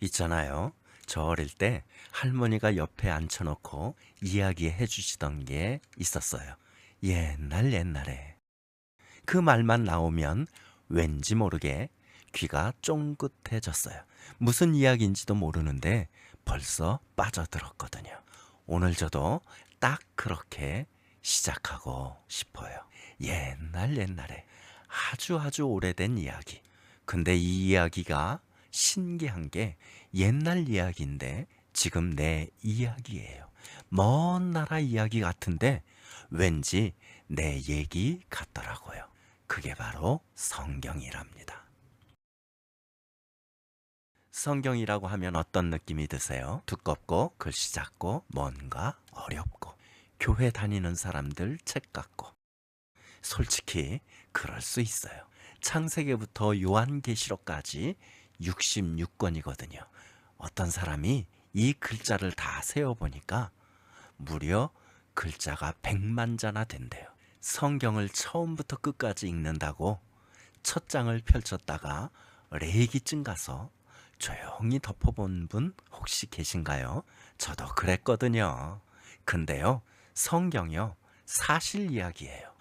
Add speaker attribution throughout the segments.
Speaker 1: 있잖아요. 저 어릴 때 할머니가 옆에 앉혀놓고 이야기해 주시던 게 있었어요. 옛날 옛날에. 그 말만 나오면 왠지 모르게 귀가 쫑긋해졌어요. 무슨 이야기인지도 모르는데 벌써 빠져들었거든요. 오늘 저도 딱 그렇게 시작하고 싶어요. 옛날 옛날에 아주 아주 오래된 이야기. 근데 이 이야기가 신기한 게 옛날 이야기인데 지금 내 이야기예요. 먼 나라 이야기 같은데 왠지 내 얘기 같더라고요. 그게 바로 성경이랍니다. 성경이라고 하면 어떤 느낌이 드세요? 두껍고 글씨 작고 뭔가 어렵고 교회 다니는 사람들 책 같고 솔직히 그럴 수 있어요. 창세기부터 요한계시록까지 66권이거든요. 어떤 사람이 이 글자를 다 세어보니까 무려 글자가 100만 자나 된대요. 성경을 처음부터 끝까지 읽는다고 첫 장을 펼쳤다가 레기쯤 가서 조용히 덮어본 분 혹시 계신가요? 저도 그랬거든요. 근데요, 성경이요, 사실 이야기예요.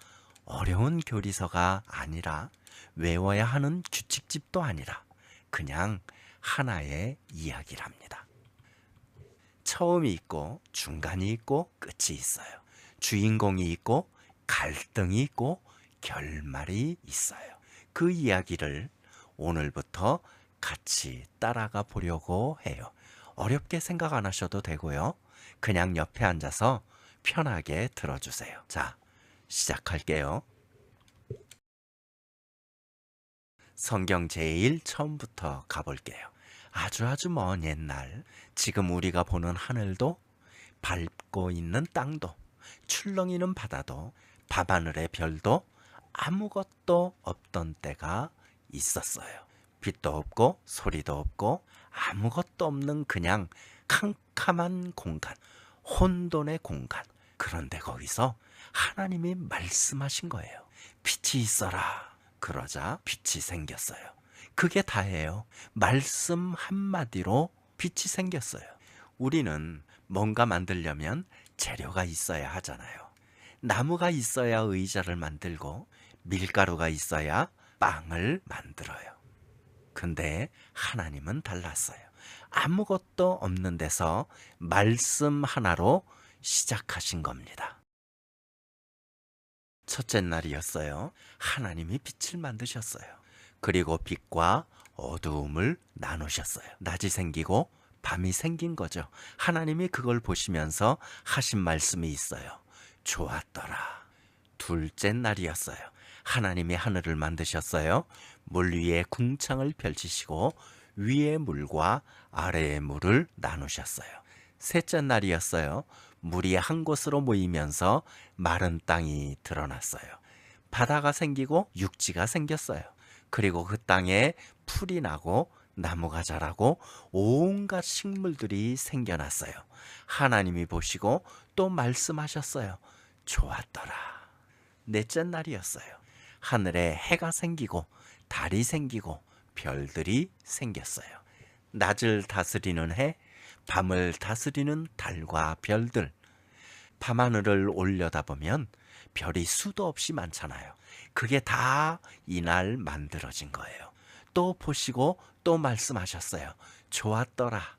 Speaker 1: 어려운 교리서가 아니라 외워야 하는 규칙집도 아니라 그냥 하나의 이야기랍니다. 처음이 있고 중간이 있고 끝이 있어요. 주인공이 있고 갈등이 있고 결말이 있어요. 그 이야기를 오늘부터 같이 따라가 보려고 해요. 어렵게 생각 안 하셔도 되고요. 그냥 옆에 앉아서 편하게 들어주세요. 자, 시작할게요. 성경 제일 처음부터 가볼게요. 아주 먼 옛날, 지금 우리가 보는 하늘도, 밟고 있는 땅도, 출렁이는 바다도, 밤하늘의 별도 아무것도 없던 때가 있었어요. 빛도 없고 소리도 없고 아무것도 없는 그냥 캄캄한 공간, 혼돈의 공간. 그런데 거기서 하나님이 말씀하신 거예요. 빛이 있어라. 그러자 빛이 생겼어요. 그게 다예요. 말씀 한마디로 빛이 생겼어요. 우리는 뭔가 만들려면 재료가 있어야 하잖아요. 나무가 있어야 의자를 만들고 밀가루가 있어야 빵을 만들어요. 근데 하나님은 달랐어요. 아무것도 없는 데서 말씀 하나로 시작하신 겁니다. 첫째 날이었어요. 하나님이 빛을 만드셨어요. 그리고 빛과 어두움을 나누셨어요. 낮이 생기고 밤이 생긴 거죠. 하나님이 그걸 보시면서 하신 말씀이 있어요. 좋았더라. 둘째 날이었어요. 하나님이 하늘을 만드셨어요. 물 위에 궁창을 펼치시고 위의 물과 아래의 물을 나누셨어요. 셋째 날이었어요. 물이 한 곳으로 모이면서 마른 땅이 드러났어요. 바다가 생기고 육지가 생겼어요. 그리고 그 땅에 풀이 나고 나무가 자라고 온갖 식물들이 생겨났어요. 하나님이 보시고 또 말씀하셨어요. 좋았더라. 넷째 날이었어요. 하늘에 해가 생기고 달이 생기고 별들이 생겼어요. 낮을 다스리는 해, 밤을 다스리는 달과 별들. 밤하늘을 올려다보면 별이 수도 없이 많잖아요. 그게 다 이날 만들어진 거예요. 또 보시고 또 말씀하셨어요. 좋았더라.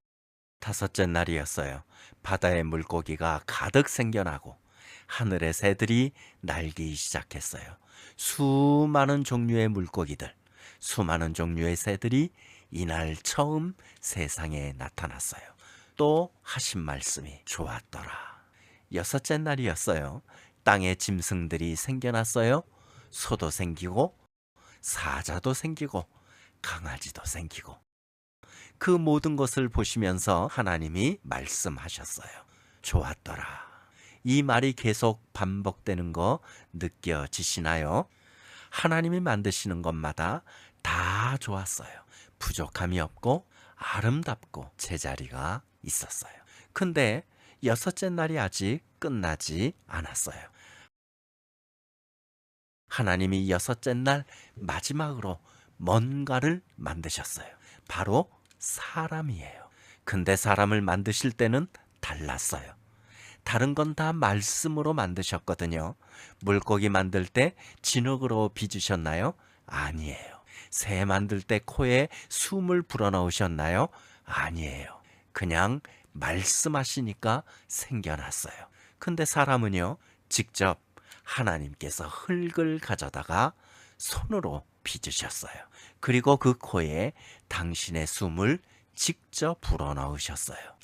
Speaker 1: 다섯째 날이었어요. 바다의 물고기가 가득 생겨나고 하늘의 새들이 날기 시작했어요. 수많은 종류의 물고기들, 수많은 종류의 새들이 이날 처음 세상에 나타났어요. 또 하신 말씀이 좋았더라. 여섯째 날이었어요. 땅에 짐승들이 생겨났어요. 소도 생기고 사자도 생기고 강아지도 생기고 그 모든 것을 보시면서 하나님이 말씀하셨어요. 좋았더라. 이 말이 계속 반복되는 거 느껴지시나요? 하나님이 만드시는 것마다 다 좋았어요. 부족함이 없고 아름답고 제자리가 있었어요. 근데 여섯째 날이 아직 끝나지 않았어요. 하나님이 여섯째 날 마지막으로 뭔가를 만드셨어요. 바로 사람이에요. 근데 사람을 만드실 때는 달랐어요. 다른 건 다 말씀으로 만드셨거든요. 물고기 만들 때 진흙으로 빚으셨나요? 아니에요. 새 만들 때 코에 숨을 불어넣으셨나요? 아니에요. 그냥 말씀하시니까 생겨났어요. 근데 사람은요, 직접 하나님께서 흙을 가져다가 손으로 빚으셨어요. 그리고 그 코에 당신의 숨을 직접 불어넣으셨어요.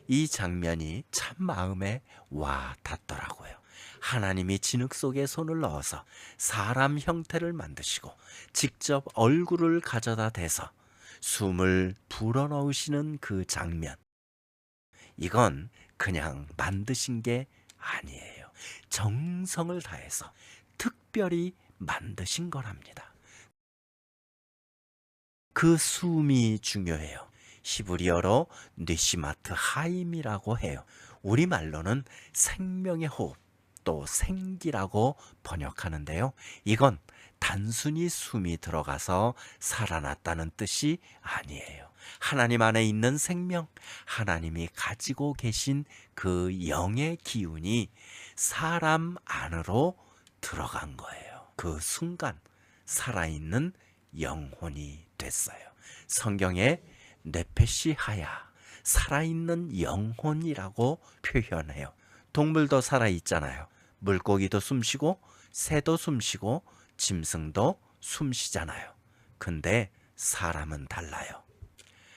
Speaker 1: 이 장면이 참 마음에 와 닿더라고요. 하나님이 진흙 속에 손을 넣어서 사람 형태를 만드시고 직접 얼굴을 가져다 대서 숨을 불어넣으시는 그 장면. 이건 그냥 만드신 게 아니에요. 정성을 다해서 특별히 만드신 거랍니다. 그 숨이 중요해요. 히브리어로 뇌시마트 하임이라고 해요. 우리말로는 생명의 호흡, 또 생기라고 번역하는데요. 이건 단순히 숨이 들어가서 살아났다는 뜻이 아니에요. 하나님 안에 있는 생명, 하나님이 가지고 계신 그 영의 기운이 사람 안으로 들어간 거예요. 그 순간 살아있는 영혼이 됐어요. 성경에 네페시 하야, 살아있는 영혼이라고 표현해요. 동물도 살아있잖아요. 물고기도 숨쉬고 새도 숨쉬고 짐승도 숨쉬잖아요. 근데 사람은 달라요.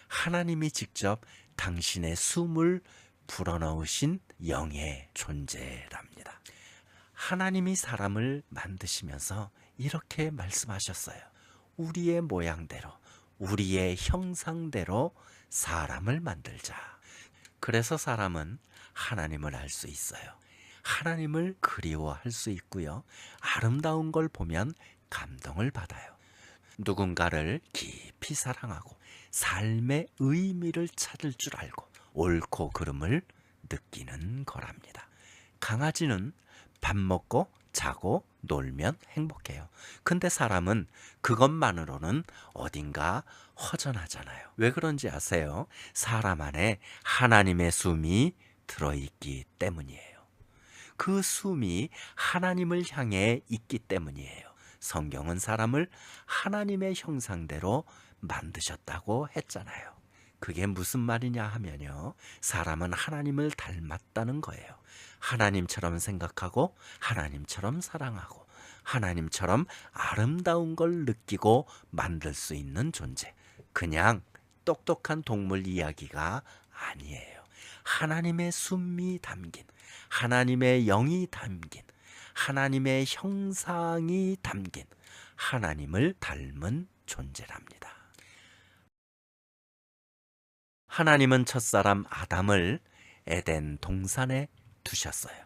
Speaker 1: 하나님이 직접 당신의 숨을 불어넣으신 영의 존재랍니다. 하나님이 사람을 만드시면서 이렇게 말씀하셨어요. 우리의 모양대로, 우리의 형상대로 사람을 만들자. 그래서 사람은 하나님을 알 수 있어요. 하나님을 그리워할 수 있고요. 아름다운 걸 보면 감동을 받아요. 누군가를 깊이 사랑하고 삶의 의미를 찾을 줄 알고 옳고 그름을 느끼는 거랍니다. 강아지는 밥 먹고 자고 놀면 행복해요. 근데 사람은 그것만으로는 어딘가 허전하잖아요. 왜 그런지 아세요? 사람 안에 하나님의 숨이 들어있기 때문이에요. 그 숨이 하나님을 향해 있기 때문이에요. 성경은 사람을 하나님의 형상대로 만드셨다고 했잖아요. 그게 무슨 말이냐 하면요. 사람은 하나님을 닮았다는 거예요. 하나님처럼 생각하고 하나님처럼 사랑하고 하나님처럼 아름다운 걸 느끼고 만들 수 있는 존재. 그냥 똑똑한 동물 이야기가 아니에요. 하나님의 숨이 담긴, 하나님의 영이 담긴, 하나님의 형상이 담긴 하나님을 닮은 존재랍니다. 하나님은 첫사람 아담을 에덴 동산에 두셨어요.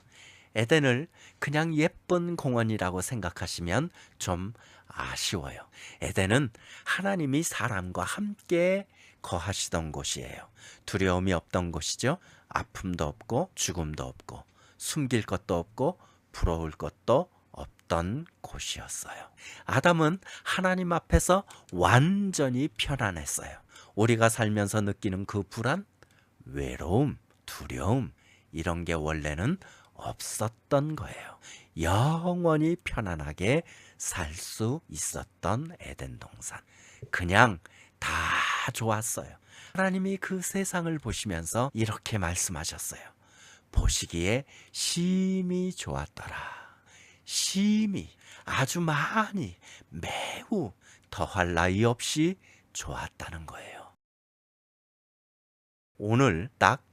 Speaker 1: 에덴을 그냥 예쁜 공원이라고 생각하시면 좀 아쉬워요. 에덴은 하나님이 사람과 함께 거하시던 곳이에요. 두려움이 없던 곳이죠. 아픔도 없고 죽음도 없고 숨길 것도 없고 부러울 것도 없던 곳이었어요. 아담은 하나님 앞에서 완전히 편안했어요. 우리가 살면서 느끼는 그 불안, 외로움, 두려움 이런 게 원래는 없었던 거예요. 영원히 편안하게 살 수 있었던 에덴 동산. 그냥 다 좋았어요. 하나님이 그 세상을 보시면서 이렇게 말씀하셨어요. 보시기에 심히 좋았더라. 심히, 아주 많이, 매우 더할 나위 없이 좋았다는 거예요. 오늘 딱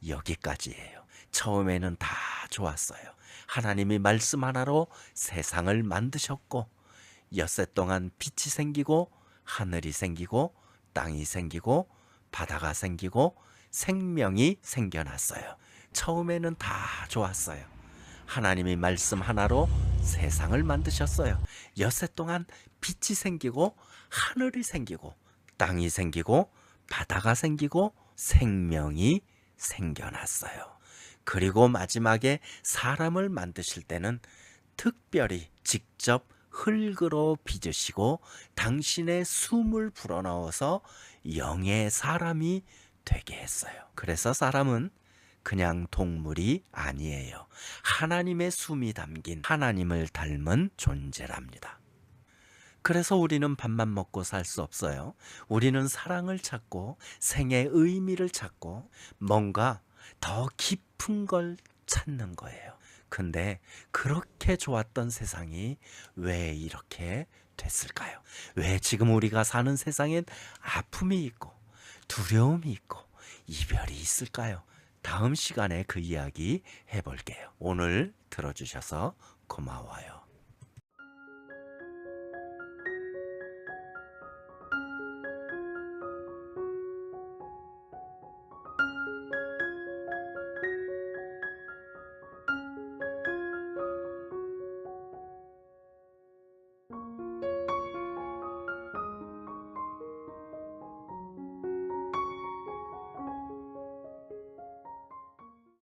Speaker 1: 여기까지예요. 처음에는 다 좋았어요. 하나님이 말씀 하나로 세상을 만드셨고 엿새 동안 빛이 생기고 하늘이 생기고 땅이 생기고 바다가 생기고 생명이 생겨났어요. 처음에는 다 좋았어요. 하나님이 말씀 하나로 세상을 만드셨어요. 엿새 동안 빛이 생기고 하늘이 생기고 땅이 생기고 바다가 생기고 생명이 생겨났어요. 그리고 마지막에 사람을 만드실 때는 특별히 직접 흙으로 빚으시고 당신의 숨을 불어넣어서 영의 사람이 되게 했어요. 그래서 사람은 그냥 동물이 아니에요. 하나님의 숨이 담긴 하나님을 닮은 존재랍니다. 그래서 우리는 밥만 먹고 살 수 없어요. 우리는 사랑을 찾고 생의 의미를 찾고 뭔가 더 깊은 걸 찾는 거예요. 근데 그렇게 좋았던 세상이 왜 이렇게 됐을까요? 왜 지금 우리가 사는 세상엔 아픔이 있고 두려움이 있고 이별이 있을까요? 다음 시간에 그 이야기 해볼게요. 오늘 들어주셔서 고마워요.